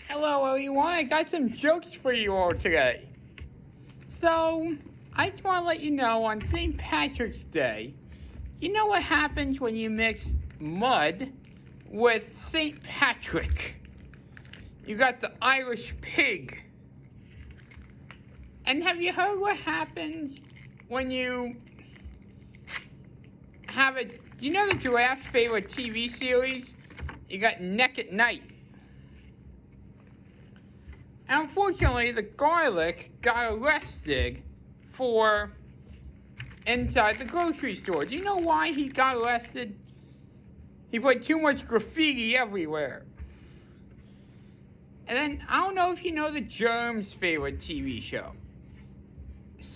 Hello everyone, I got some jokes for you all today. So, I just want to let you know on St. Patrick's Day, you know what happens when you mix mud with St. Patrick? You got the Irish pig. And have you heard what happens when you have a... You know the giraffe's favorite TV series? You got Nick at Night. And unfortunately, the garlic got arrested for inside the grocery store. Do you know why he got arrested? He put too much graffiti everywhere. And then, I don't know if you know the Germs' favorite TV show.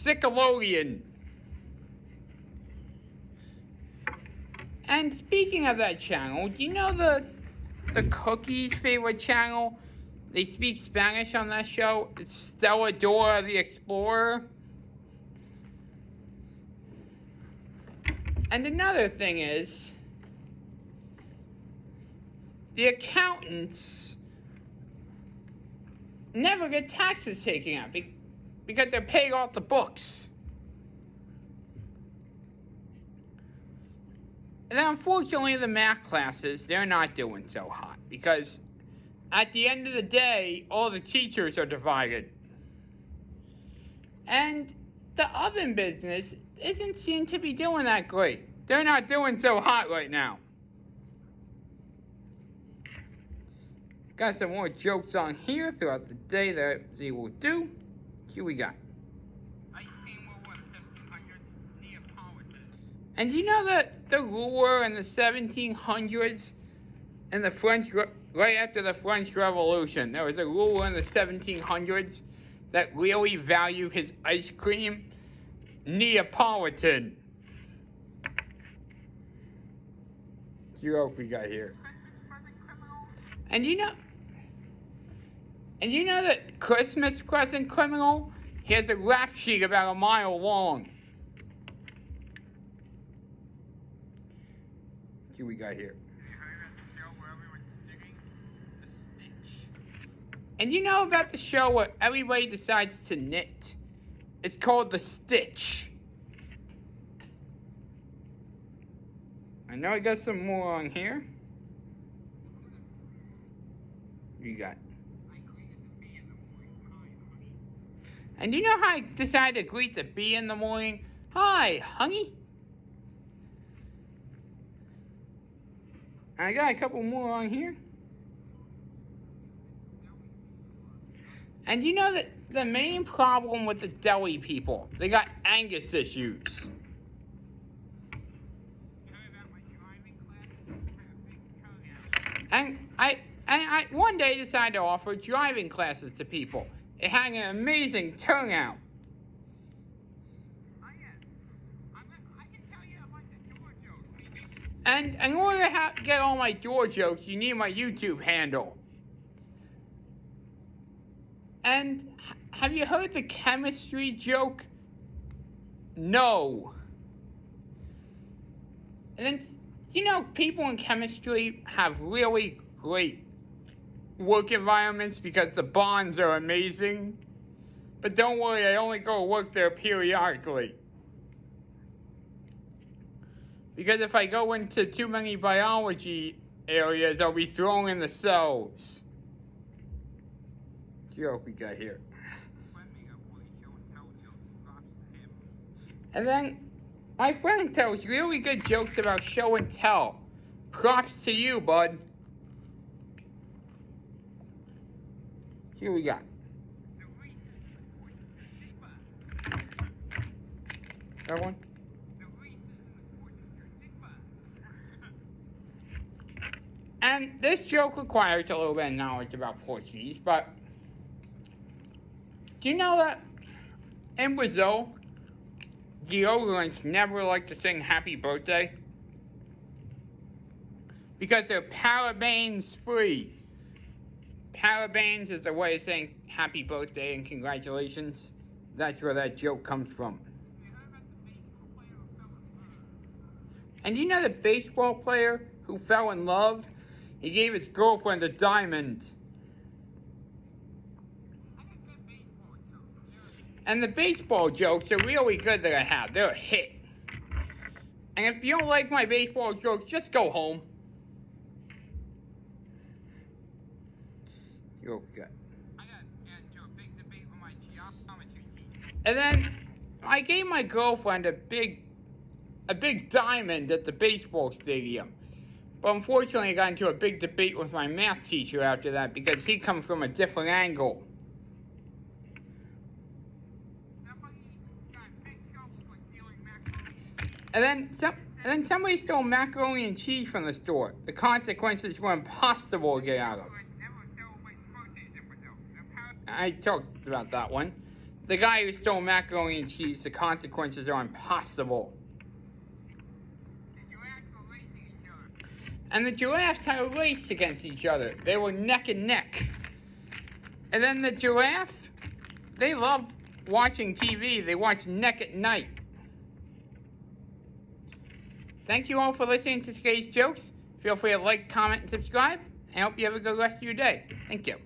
Nickelodeon. And speaking of that channel, do you know the Cookie's favorite channel? They speak Spanish on that show. It's Stella Dora the Explorer. And another thing is, the accountants never get taxes taken out because they're paying off the books. And then unfortunately the math classes, they're not doing so hot because at the end of the day, all the teachers are divided. And the oven business doesn't seem to be doing that great. They're not doing so hot right now. Got some more jokes on here throughout the day that I was able to do. Here we got. And you know that the ruler in the 1700s and the French, right after the French Revolution, there was a ruler in the 1700s that really valued his ice cream? Neapolitan. Joke we got here. And you know that Christmas present criminal? He has a rap sheet about a mile long. Here we got here. And you know about the show where everybody decides to knit? It's called The Stitch. I know I got some more on here. You got. And you know how I decided to greet the bee in the morning? Hi, honey. I got a couple more on here. And you know that the main problem with the deli people, they got Angus issues. And I one day decided to offer driving classes to people. It had an amazing turnout. And in order to get all my door jokes, you need my YouTube handle. And have you heard the chemistry joke? No. And then, you know, people in chemistry have really great work environments because the bonds are amazing. But don't worry, I only go work there periodically. Because if I go into too many biology areas, I'll be thrown in the cells. Joke we got here. And then my friend tells really good jokes about show and tell. Props to you, bud. Here we got. That one? And this joke requires a little bit of knowledge about Portuguese, but do you know that in Brazil, deodorants never like to sing happy birthday? Because they're parabens free. Parabens is a way of saying happy birthday and congratulations. That's where that joke comes from. And you know the baseball player who fell in love? He gave his girlfriend a diamond. And the baseball jokes are really good that I have. They're a hit. And if you don't like my baseball jokes, just go home. You're good. I got into a big debate with my geometry teacher. And then I gave my girlfriend a big diamond at the baseball stadium. But unfortunately, I got into a big debate with my math teacher after that because he comes from a different angle. And then somebody stole macaroni and cheese from the store. The consequences were impossible to get out of. I talked about that one. The guy who stole macaroni and cheese, the consequences are impossible. And the giraffes had a race against each other. They were neck and neck. And then the giraffe, they love watching TV. They watch Neck at Night. Thank you all for listening to today's jokes. Feel free to like, comment, and subscribe. I hope you have a good rest of your day. Thank you.